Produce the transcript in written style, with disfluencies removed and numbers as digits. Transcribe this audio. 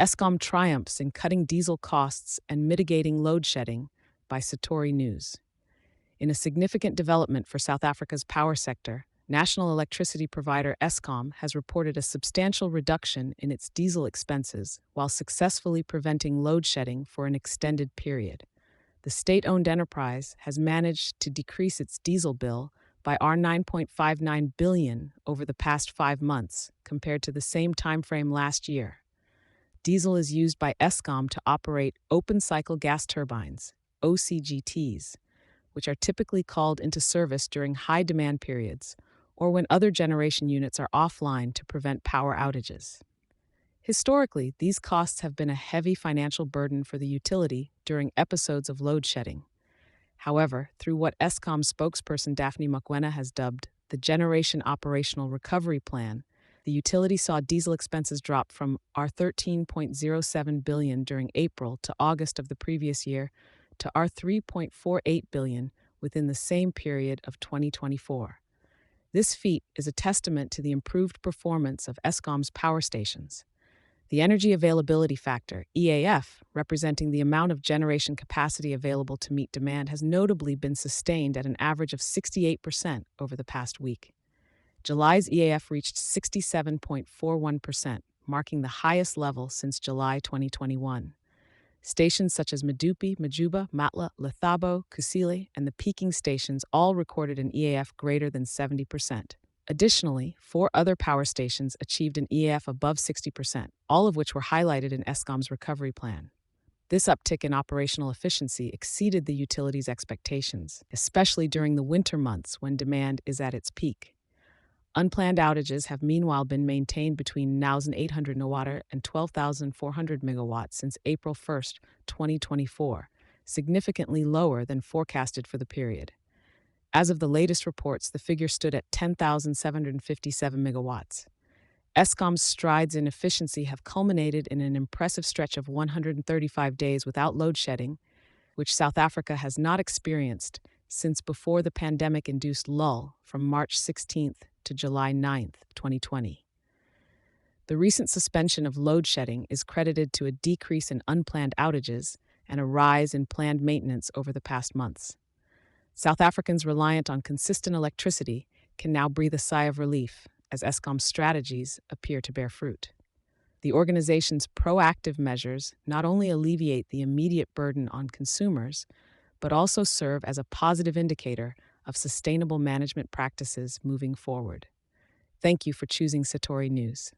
Eskom triumphs in cutting diesel costs and mitigating load shedding by Satori News. In a significant development for South Africa's power sector, national electricity provider Eskom has reported a substantial reduction in its diesel expenses while successfully preventing load shedding for an extended period. The state-owned enterprise has managed to decrease its diesel bill by R9.59 billion over the past 5 months compared to the same timeframe last year. Diesel is used by Eskom to operate open-cycle gas turbines, OCGTs, which are typically called into service during high-demand periods or when other generation units are offline to prevent power outages. Historically, these costs have been a heavy financial burden for the utility during episodes of load shedding. However, through what Eskom spokesperson Daphne Mokoena has dubbed the Generation Operational Recovery Plan, the utility saw diesel expenses drop from R13.07 billion during April to August of the previous year to R3.48 billion within the same period of 2024. This feat is a testament to the improved performance of Eskom's power stations. The Energy Availability Factor, EAF, representing the amount of generation capacity available to meet demand, has notably been sustained at an average of 68% over the past week. July's EAF reached 67.41%, marking the highest level since July 2021. Stations such as Medupi, Majuba, Matla, Lethabo, Kusile, and the peaking stations all recorded an EAF greater than 70%. Additionally, 4 other power stations achieved an EAF above 60%, all of which were highlighted in Eskom's recovery plan. This uptick in operational efficiency exceeded the utility's expectations, especially during the winter months when demand is at its peak. Unplanned outages have meanwhile been maintained between 9,800 MW and 12,400 MW since April 1, 2024, significantly lower than forecasted for the period. As of the latest reports, the figure stood at 10,757 megawatts. Eskom's strides in efficiency have culminated in an impressive stretch of 135 days without load shedding, which South Africa has not experienced since before the pandemic-induced lull from March 16th to July 9th, 2020. The recent suspension of load shedding is credited to a decrease in unplanned outages and a rise in planned maintenance over the past months. South Africans reliant on consistent electricity can now breathe a sigh of relief as Eskom's strategies appear to bear fruit. The organization's proactive measures not only alleviate the immediate burden on consumers, but also serve as a positive indicator of sustainable management practices moving forward. Thank you for choosing Satori News.